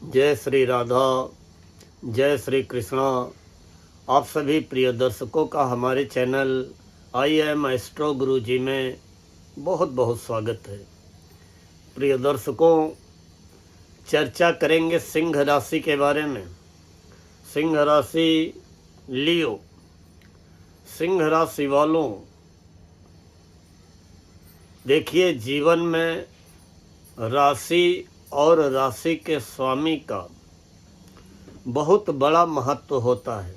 जय श्री राधा, जय श्री कृष्णा। आप सभी प्रिय दर्शकों का हमारे चैनल आई एम एस्ट्रो गुरु जी में बहुत बहुत स्वागत है। प्रिय दर्शकों, चर्चा करेंगे सिंह राशि के बारे में। सिंह राशि लियो। सिंह राशि वालों, देखिए, जीवन में राशि और राशि के स्वामी का बहुत बड़ा महत्व होता है।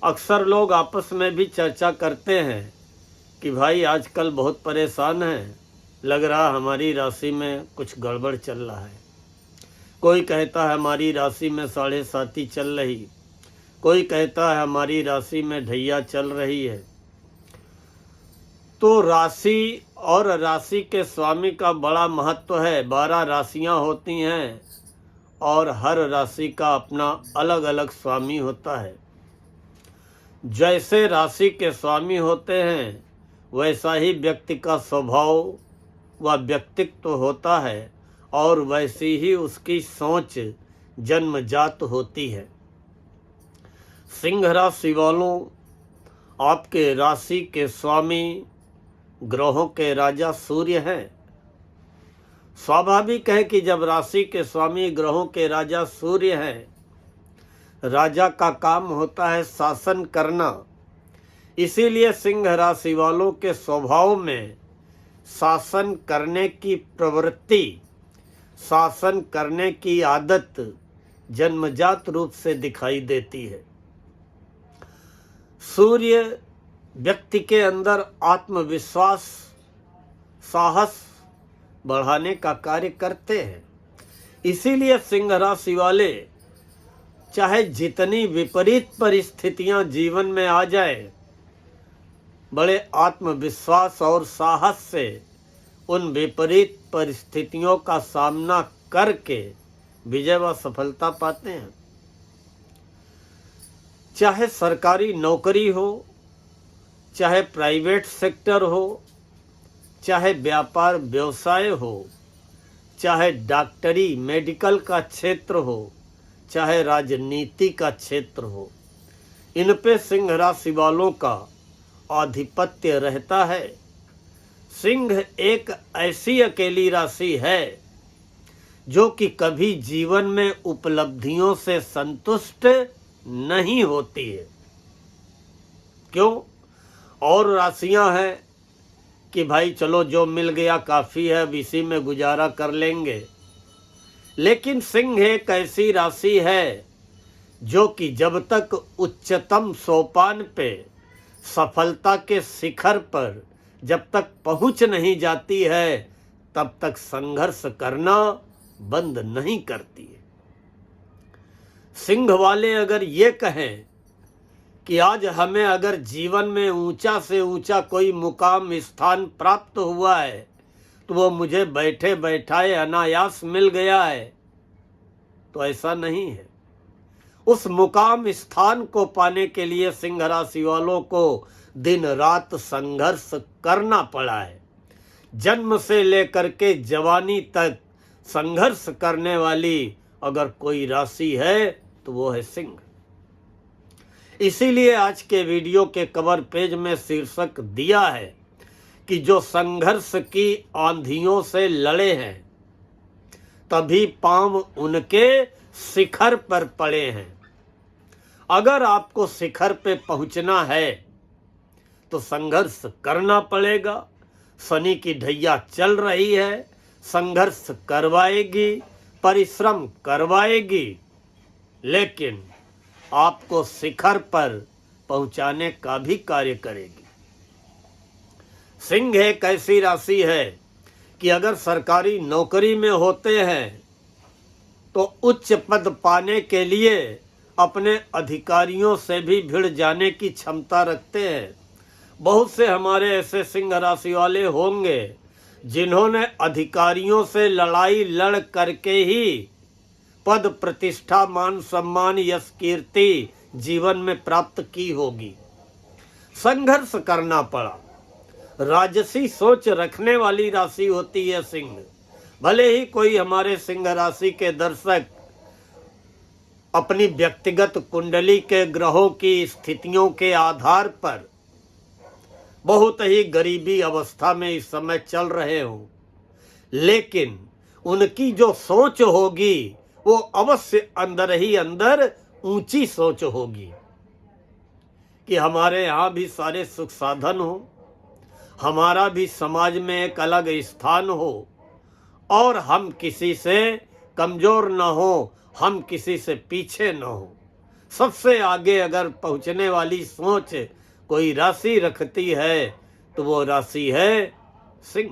अक्सर लोग आपस में भी चर्चा करते हैं कि भाई आजकल बहुत परेशान हैं, लग रहा हमारी राशि में कुछ गड़बड़ चल रहा है। कोई कहता है हमारी राशि में 7.5 चल रही, कोई कहता है हमारी राशि में ढैया चल रही है। तो राशि और राशि के स्वामी का बड़ा महत्व है। 12 राशियां होती हैं और हर राशि का अपना अलग अलग स्वामी होता है। जैसे राशि के स्वामी होते हैं वैसा ही व्यक्ति का स्वभाव व व्यक्तित्व होता है और वैसी ही उसकी सोच जन्मजात होती है। सिंह राशि वालों, आपके राशि के स्वामी ग्रहों के राजा सूर्य हैं। स्वाभाविक है कि जब राशि के स्वामी ग्रहों के राजा सूर्य हैं, राजा का काम होता है शासन करना। इसीलिए सिंह राशि वालों के स्वभाव में शासन करने की प्रवृत्ति, शासन करने की आदत जन्मजात रूप से दिखाई देती है। सूर्य व्यक्ति के अंदर आत्मविश्वास, साहस बढ़ाने का कार्य करते हैं। इसीलिए सिंह राशि वाले चाहे जितनी विपरीत परिस्थितियां जीवन में आ जाए, बड़े आत्मविश्वास और साहस से उन विपरीत परिस्थितियों का सामना करके विजय व सफलता पाते हैं। चाहे सरकारी नौकरी हो, चाहे प्राइवेट सेक्टर हो, चाहे व्यापार व्यवसाय हो, चाहे डॉक्टरी मेडिकल का क्षेत्र हो, चाहे राजनीति का क्षेत्र हो, इन पे सिंह राशि वालों का आधिपत्य रहता है। सिंह एक ऐसी अकेली राशि है जो कि कभी जीवन में उपलब्धियों से संतुष्ट नहीं होती है। क्यों? और राशियां हैं कि भाई चलो जो मिल गया काफ़ी है, अब इसी में गुजारा कर लेंगे। लेकिन सिंह एक ऐसी राशि है जो कि जब तक उच्चतम सोपान पे, सफलता के शिखर पर जब तक पहुंच नहीं जाती है, तब तक संघर्ष करना बंद नहीं करती है। सिंह वाले अगर ये कहें कि आज हमें अगर जीवन में ऊंचा से ऊंचा कोई मुकाम स्थान प्राप्त हुआ है तो वो मुझे बैठे बैठाए अनायास मिल गया है, तो ऐसा नहीं है। उस मुकाम स्थान को पाने के लिए सिंह राशि वालों को दिन रात संघर्ष करना पड़ा है। जन्म से लेकर के जवानी तक संघर्ष करने वाली अगर कोई राशि है तो वो है सिंह। इसीलिए आज के वीडियो के कवर पेज में शीर्षक दिया है कि जो संघर्ष की आंधियों से लड़े हैं तभी पांव उनके शिखर पर पड़े हैं। अगर आपको शिखर पे पहुंचना है तो संघर्ष करना पड़ेगा। शनि की ढैया चल रही है, संघर्ष करवाएगी, परिश्रम करवाएगी, लेकिन आपको शिखर पर पहुंचाने का भी कार्य करेगी। सिंह एक ऐसी राशि है कि अगर सरकारी नौकरी में होते हैं तो उच्च पद पाने के लिए अपने अधिकारियों से भी भिड़ जाने की क्षमता रखते हैं। बहुत से हमारे ऐसे सिंह राशि वाले होंगे जिन्होंने अधिकारियों से लड़ाई लड़ करके ही पद, प्रतिष्ठा, मान, सम्मान, यश, कीर्ति जीवन में प्राप्त की होगी। संघर्ष करना पड़ा। राजसी सोच रखने वाली राशि होती है सिंह। भले ही कोई हमारे सिंह राशि के दर्शक अपनी व्यक्तिगत कुंडली के ग्रहों की स्थितियों के आधार पर बहुत ही गरीबी अवस्था में इस समय चल रहे हों, लेकिन उनकी जो सोच होगी वो अवश्य अंदर ही अंदर ऊंची सोच होगी कि हमारे यहाँ भी सारे सुख साधन हो, हमारा भी समाज में एक अलग स्थान हो और हम किसी से कमजोर न हो, हम किसी से पीछे न हो। सबसे आगे अगर पहुँचने वाली सोच कोई राशि रखती है तो वो राशि है सिंह।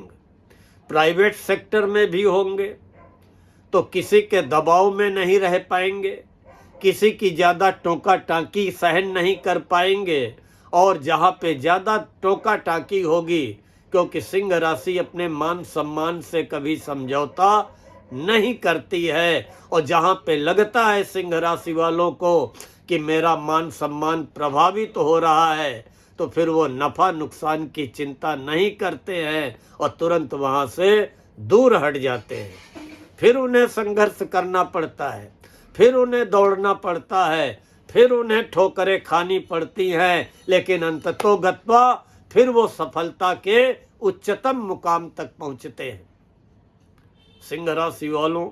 प्राइवेट सेक्टर में भी होंगे तो किसी के दबाव में नहीं रह पाएंगे, किसी की ज़्यादा टोका टाँकी सहन नहीं कर पाएंगे, और जहाँ पे ज़्यादा टोका टाँकी होगी, क्योंकि सिंह राशि अपने मान सम्मान से कभी समझौता नहीं करती है, और जहाँ पे लगता है सिंह राशि वालों को कि मेरा मान सम्मान प्रभावित हो रहा है, तो फिर वो नफ़ा नुकसान की चिंता नहीं करते हैं और तुरंत वहाँ से दूर हट जाते हैं। फिर उन्हें संघर्ष करना पड़ता है, फिर उन्हें दौड़ना पड़ता है, फिर उन्हें ठोकरें खानी पड़ती हैं, लेकिन अंततोगत्वा फिर वो सफलता के उच्चतम मुकाम तक पहुँचते हैं। सिंह राशि वालों,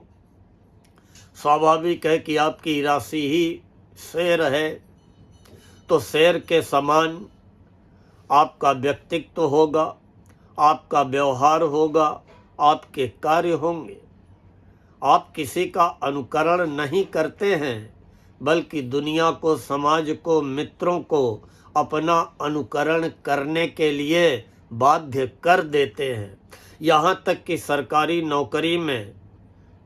स्वाभाविक है कि आपकी राशि ही शेर है, तो शेर के समान आपका व्यक्तित्व होगा, आपका व्यवहार होगा, आपके कार्य होंगे। आप किसी का अनुकरण नहीं करते हैं, बल्कि दुनिया को, समाज को, मित्रों को अपना अनुकरण करने के लिए बाध्य कर देते हैं। यहाँ तक कि सरकारी नौकरी में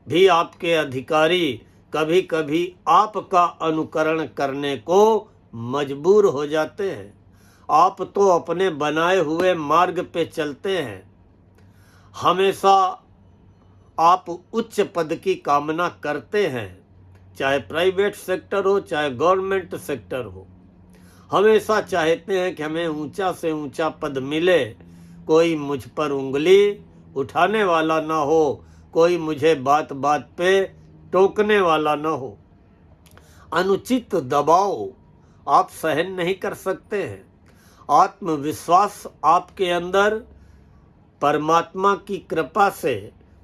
भी आपके अधिकारी कभी कभी आपका अनुकरण करने को मजबूर हो जाते हैं। आप तो अपने बनाए हुए मार्ग पे चलते हैं, हमेशा आप उच्च पद की कामना करते हैं, चाहे प्राइवेट सेक्टर हो चाहे गवर्नमेंट सेक्टर हो। हमेशा चाहते हैं कि हमें ऊंचा से ऊंचा पद मिले, कोई मुझ पर उंगली उठाने वाला ना हो, कोई मुझे बात बात पे टोकने वाला ना हो। अनुचित दबाव आप सहन नहीं कर सकते हैं। आत्मविश्वास आपके अंदर परमात्मा की कृपा से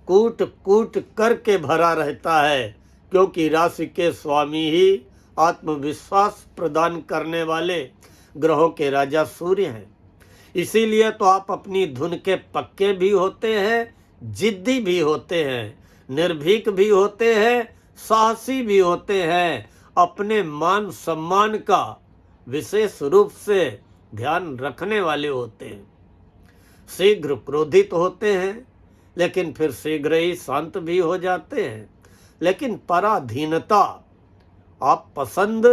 कूट कूट करके भरा रहता है, क्योंकि राशि के स्वामी ही आत्मविश्वास प्रदान करने वाले ग्रहों के राजा सूर्य हैं। इसीलिए तो आप अपनी धुन के पक्के भी होते हैं, जिद्दी भी होते हैं, निर्भीक भी होते हैं, साहसी भी होते हैं, अपने मान सम्मान का विशेष रूप से ध्यान रखने वाले होते हैं। शीघ्र क्रोधित होते हैं, लेकिन फिर शीघ्र ही शांत भी हो जाते हैं, लेकिन पराधीनता आप पसंद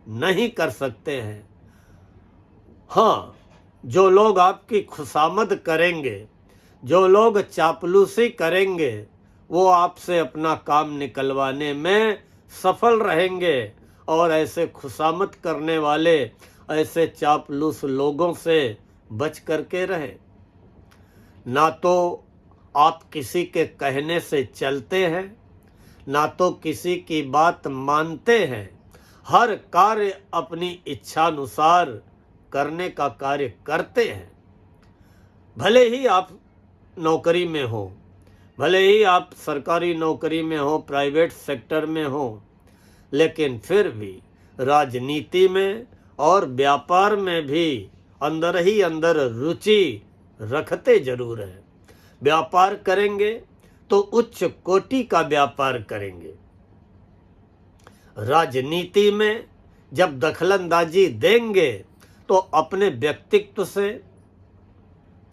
नहीं कर सकते हैं। हाँ, जो लोग आपकी खुशामद करेंगे, जो लोग चापलूसी करेंगे, वो आपसे अपना काम निकलवाने में सफल रहेंगे, और ऐसे खुशामद करने वाले, ऐसे चापलूस लोगों से बच करके रहे। ना तो आप किसी के कहने से चलते हैं, ना तो किसी की बात मानते हैं। हर कार्य अपनी इच्छानुसार करने का कार्य करते हैं। भले ही आप नौकरी में हो, भले ही आप सरकारी नौकरी में हो, प्राइवेट सेक्टर में हो, लेकिन फिर भी राजनीति में और व्यापार में भी अंदर ही अंदर रुचि रखते जरूर हैं। व्यापार करेंगे तो उच्च कोटि का व्यापार करेंगे। राजनीति में जब दखलंदाजी देंगे तो अपने व्यक्तित्व से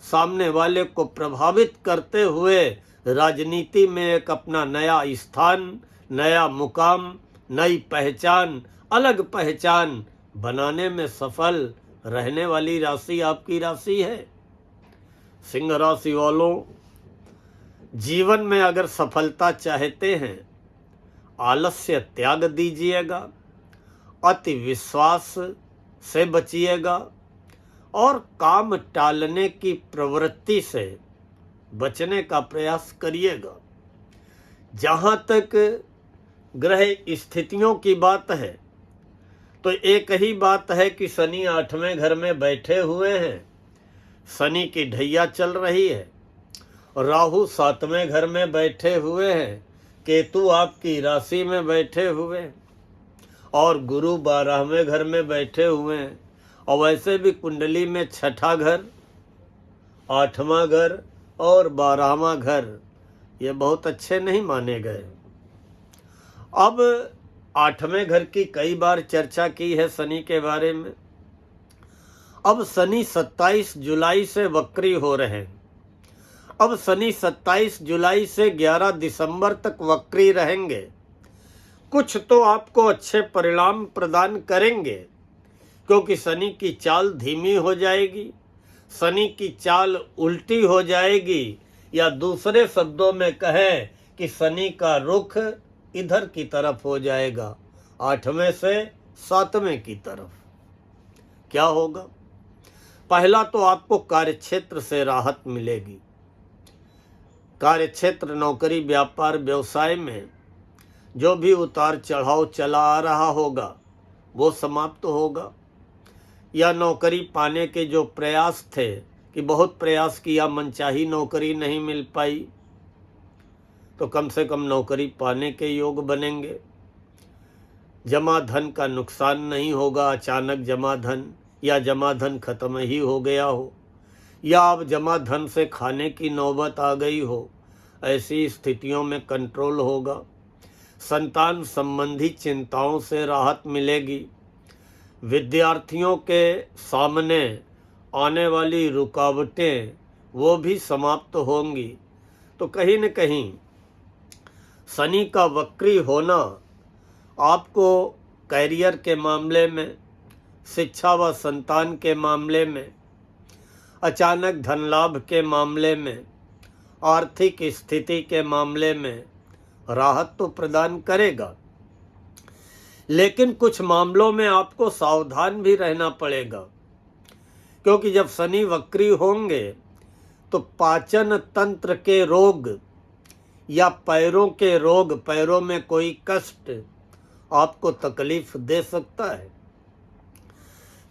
सामने वाले को प्रभावित करते हुए राजनीति में एक अपना नया स्थान, नया मुकाम, नई पहचान, अलग पहचान बनाने में सफल रहने वाली राशि आपकी राशि है। सिंह राशि वालों, जीवन में अगर सफलता चाहते हैं, आलस्य त्याग दीजिएगा, अति विश्वास से बचिएगा, और काम टालने की प्रवृत्ति से बचने का प्रयास करिएगा। जहाँ तक ग्रह स्थितियों की बात है तो एक ही बात है कि शनि 8वें घर में बैठे हुए हैं, शनि की ढैया चल रही है, राहु 7वें घर में बैठे हुए हैं, केतु आपकी राशि में बैठे हुए हैं और गुरु 12वें घर में बैठे हुए हैं। और वैसे भी कुंडली में 6ठा घर, 8वां घर और 12वां घर ये बहुत अच्छे नहीं माने गए। अब 8वें घर की कई बार चर्चा की है शनि के बारे में। अब शनि 27 जुलाई से वक्री हो रहे हैं। अब शनि 27 जुलाई से 11 दिसंबर तक वक्री रहेंगे। कुछ तो आपको अच्छे परिणाम प्रदान करेंगे क्योंकि शनि की चाल धीमी हो जाएगी, शनि की चाल उल्टी हो जाएगी, या दूसरे शब्दों में कहें कि शनि का रुख इधर की तरफ हो जाएगा, 8वें से 7वें की तरफ। क्या होगा? पहला तो आपको कार्यक्षेत्र से राहत मिलेगी। कार्यक्षेत्र, नौकरी, व्यापार, व्यवसाय में जो भी उतार चढ़ाव चला आ रहा होगा वो समाप्त होगा। या नौकरी पाने के जो प्रयास थे कि बहुत प्रयास किया, मनचाही नौकरी नहीं मिल पाई, तो कम से कम नौकरी पाने के योग बनेंगे। जमा धन का नुकसान नहीं होगा, अचानक जमा धन या जमा धन खत्म ही हो गया हो, या अब जमा धन से खाने की नौबत आ गई हो, ऐसी स्थितियों में कंट्रोल होगा। संतान संबंधी चिंताओं से राहत मिलेगी। विद्यार्थियों के सामने आने वाली रुकावटें वो भी समाप्त होंगी। तो कहीं न कहीं शनि का वक्री होना आपको कैरियर के मामले में, शिक्षा व संतान के मामले में, अचानक धन लाभ के मामले में, आर्थिक स्थिति के मामले में राहत तो प्रदान करेगा, लेकिन कुछ मामलों में आपको सावधान भी रहना पड़ेगा। क्योंकि जब शनि वक्री होंगे तो पाचन तंत्र के रोग या पैरों के रोग, पैरों में कोई कष्ट आपको तकलीफ दे सकता है।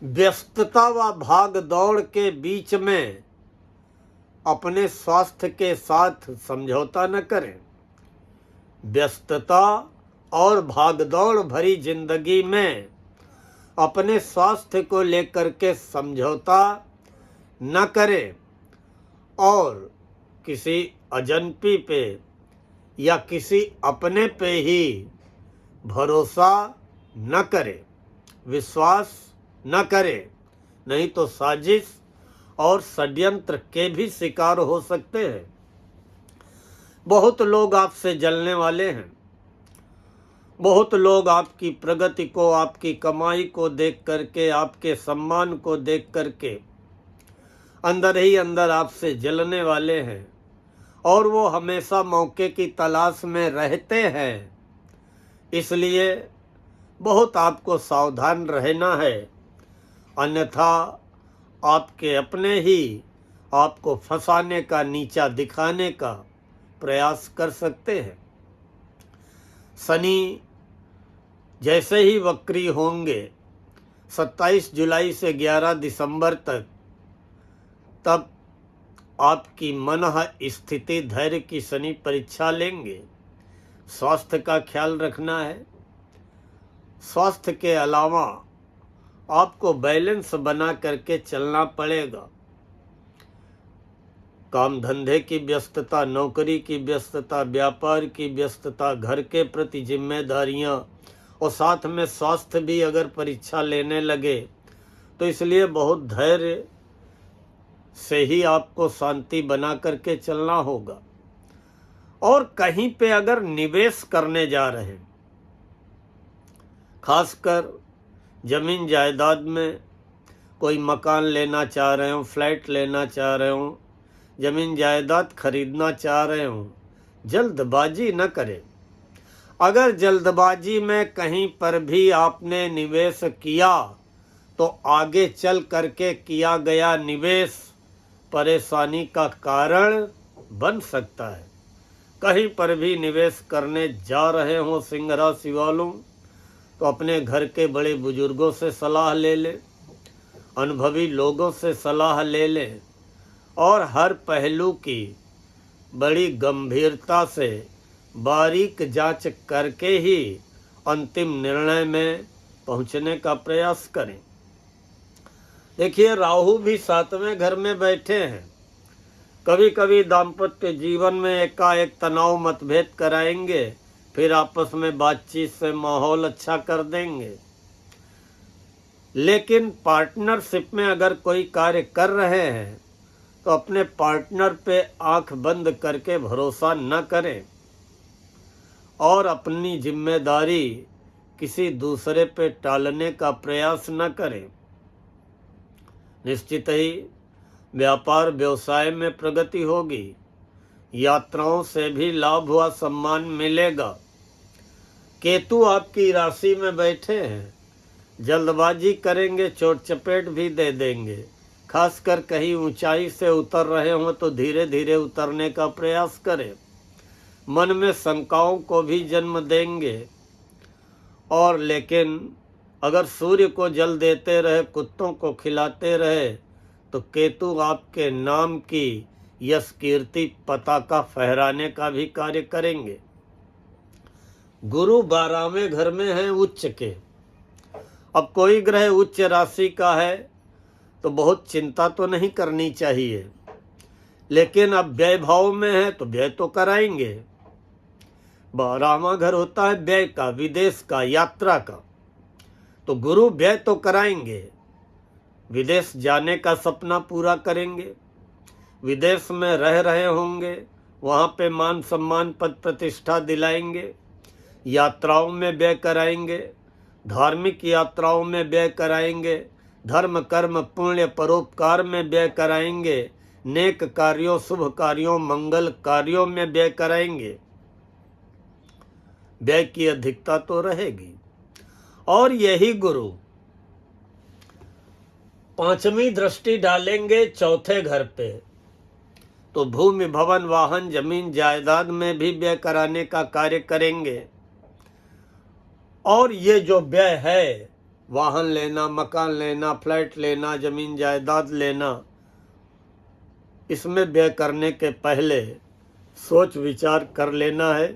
व्यस्तता व भाग दौड़ के बीच में अपने स्वास्थ्य के साथ समझौता न करें। व्यस्तता और भागदौड़ भरी जिंदगी में अपने स्वास्थ्य को लेकर के समझौता न करें और किसी अजनबी पे या किसी अपने पे ही भरोसा न करें, विश्वास न करें, नहीं तो साजिश और षड्यंत्र के भी शिकार हो सकते हैं। बहुत लोग आपसे जलने वाले हैं। बहुत लोग आपकी प्रगति को, आपकी कमाई को देख करके, आपके सम्मान को देख करके अंदर ही अंदर आपसे जलने वाले हैं और वो हमेशा मौके की तलाश में रहते हैं। इसलिए बहुत आपको सावधान रहना है, अन्यथा आपके अपने ही आपको फंसाने का, नीचा दिखाने का प्रयास कर सकते हैं। शनि जैसे ही वक्री होंगे 27 जुलाई से 11 दिसंबर तक, तब आपकी मनः स्थिति, धैर्य की शनि परीक्षा लेंगे। स्वास्थ्य का ख्याल रखना है। स्वास्थ्य के अलावा आपको बैलेंस बना करके चलना पड़ेगा। काम धंधे की व्यस्तता, नौकरी की व्यस्तता, व्यापार की व्यस्तता, घर के प्रति जिम्मेदारियां और साथ में स्वास्थ्य भी अगर परीक्षा लेने लगे तो इसलिए बहुत धैर्य से ही आपको शांति बना करके चलना होगा। और कहीं पे अगर निवेश करने जा रहे हैं, खासकर जमीन जायदाद में, कोई मकान लेना चाह रहे हो, फ्लैट लेना चाह रहे हो, जमीन जायदाद खरीदना चाह रहे हो, जल्दबाजी न करें। अगर जल्दबाजी में कहीं पर भी आपने निवेश किया तो आगे चल करके किया गया निवेश परेशानी का कारण बन सकता है। कहीं पर भी निवेश करने जा रहे हों सिंह राशि वालों, तो अपने घर के बड़े बुजुर्गों से सलाह ले लें, अनुभवी लोगों से सलाह ले लें और हर पहलू की बड़ी गंभीरता से बारीक जांच करके ही अंतिम निर्णय में पहुंचने का प्रयास करें। देखिए, राहु भी 7वें घर में बैठे हैं। कभी कभी दाम्पत्य जीवन में एकाएक तनाव मतभेद कराएंगे, फिर आपस में बातचीत से माहौल अच्छा कर देंगे। लेकिन पार्टनरशिप में अगर कोई कार्य कर रहे हैं तो अपने पार्टनर पे आंख बंद करके भरोसा न करें और अपनी जिम्मेदारी किसी दूसरे पे टालने का प्रयास न करें। निश्चित ही व्यापार व्यवसाय में प्रगति होगी, यात्राओं से भी लाभ व सम्मान मिलेगा। केतु आपकी राशि में बैठे हैं, जल्दबाजी करेंगे चोट चपेट भी दे देंगे। खासकर कहीं ऊंचाई से उतर रहे हों तो धीरे धीरे उतरने का प्रयास करें। मन में शंकाओं को भी जन्म देंगे। और लेकिन अगर सूर्य को जल देते रहे, कुत्तों को खिलाते रहे, तो केतु आपके नाम की यश कीर्ति पताका फहराने का भी कार्य करेंगे। गुरु 12वें घर में है उच्च के। अब कोई ग्रह उच्च राशि का है तो बहुत चिंता तो नहीं करनी चाहिए, लेकिन अब व्यय भाव में है तो व्यय तो कराएंगे। 12वां घर होता है व्यय का, विदेश का, यात्रा का, तो गुरु व्यय तो कराएंगे। विदेश जाने का सपना पूरा करेंगे, विदेश में रह रहे होंगे, वहाँ पे मान सम्मान पद प्रतिष्ठा दिलाएंगे, यात्राओं में व्यय कराएंगे, धार्मिक यात्राओं में व्यय कराएंगे, धर्म कर्म पुण्य परोपकार में व्यय कराएंगे, नेक कार्यों शुभ कार्यों मंगल कार्यों में व्यय कराएंगे। व्यय की अधिकता तो रहेगी। और यही गुरु 5वीं दृष्टि डालेंगे 4थे घर पे, तो भूमि भवन वाहन जमीन जायदाद में भी व्यय कराने का कार्य करेंगे। और ये जो व्यय है, वाहन लेना, मकान लेना, फ्लैट लेना, जमीन जायदाद लेना, इसमें व्यय करने के पहले सोच विचार कर लेना है,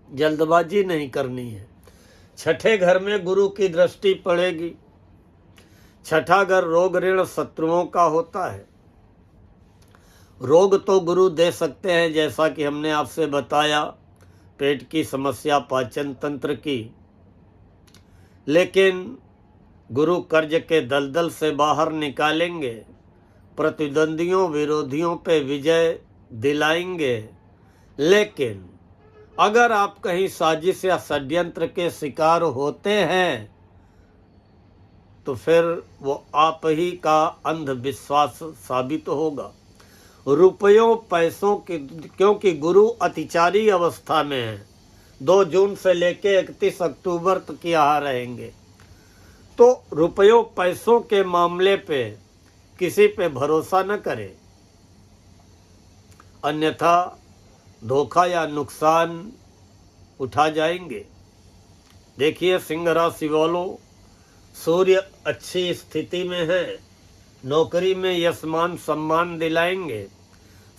जल्दबाजी नहीं करनी है। 6ठे घर में गुरु की दृष्टि पड़ेगी। 6ठा घर रोग ऋण शत्रुओं का होता है। रोग तो गुरु दे सकते हैं, जैसा कि हमने आपसे बताया, पेट की समस्या, पाचन तंत्र की, लेकिन गुरु कर्ज के दलदल से बाहर निकालेंगे, प्रतिद्वंदियों विरोधियों पे विजय दिलाएंगे। लेकिन अगर आप कहीं साजिश या षड्यंत्र के शिकार होते हैं तो फिर वो आप ही का अंधविश्वास साबित होगा। रुपयों पैसों की, क्योंकि गुरु अतिचारी अवस्था में है, 2 जून से लेके 31 अक्टूबर तक यहाँ रहेंगे, तो रुपयों पैसों के मामले पे किसी पे भरोसा न करें, अन्यथा धोखा या नुकसान उठा जाएंगे। देखिए सिंह राशि वालों, सूर्य अच्छी स्थिति में है, नौकरी में यश मान सम्मान दिलाएंगे।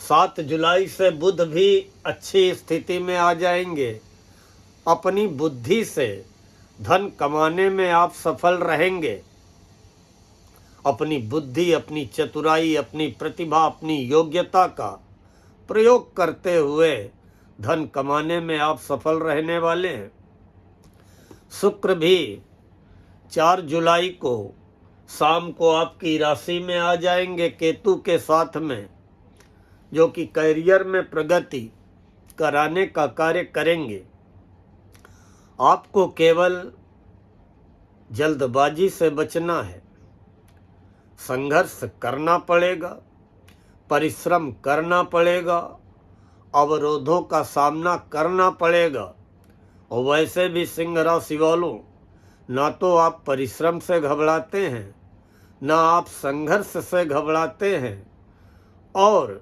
7 जुलाई से बुध भी अच्छी स्थिति में आ जाएंगे। अपनी बुद्धि से धन कमाने में आप सफल रहेंगे। अपनी बुद्धि, अपनी चतुराई, अपनी प्रतिभा, अपनी योग्यता का प्रयोग करते हुए धन कमाने में आप सफल रहने वाले हैं। शुक्र भी 4 जुलाई को शाम को आपकी राशि में आ जाएंगे केतु के साथ में, जो कि करियर में प्रगति कराने का कार्य करेंगे। आपको केवल जल्दबाजी से बचना है, संघर्ष करना पड़ेगा, परिश्रम करना पड़ेगा, अवरोधों का सामना करना पड़ेगा। और वैसे भी सिंह राशि वालों, ना तो आप परिश्रम से घबराते हैं, ना आप संघर्ष से घबराते हैं, और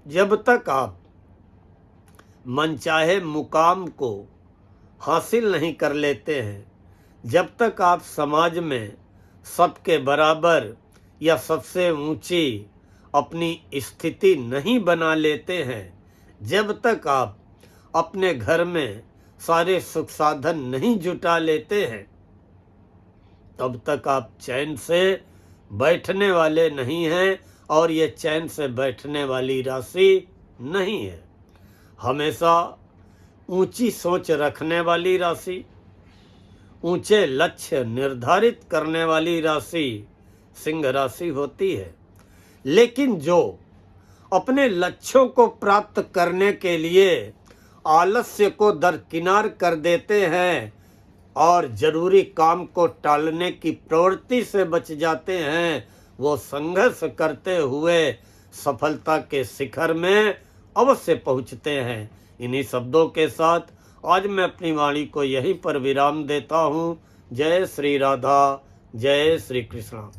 जब तक आप मनचाहे मुकाम को हासिल नहीं कर लेते हैं, जब तक आप समाज में सबके बराबर या सबसे ऊंची अपनी स्थिति नहीं बना लेते हैं, जब तक आप अपने घर में सारे सुख साधन नहीं जुटा लेते हैं, तब तक आप चैन से बैठने वाले नहीं हैं और ये चैन से बैठने वाली राशि नहीं है। हमेशा ऊंची सोच रखने वाली राशि, ऊंचे लक्ष्य निर्धारित करने वाली राशि सिंह राशि होती है। लेकिन जो अपने लक्ष्यों को प्राप्त करने के लिए आलस्य को दरकिनार कर देते हैं और जरूरी काम को टालने की प्रवृत्ति से बच जाते हैं, वो संघर्ष करते हुए सफलता के शिखर में अवश्य पहुंचते हैं। इन्हीं शब्दों के साथ आज मैं अपनी वाणी को यहीं पर विराम देता हूँ। जय श्री राधा, जय श्री कृष्णा।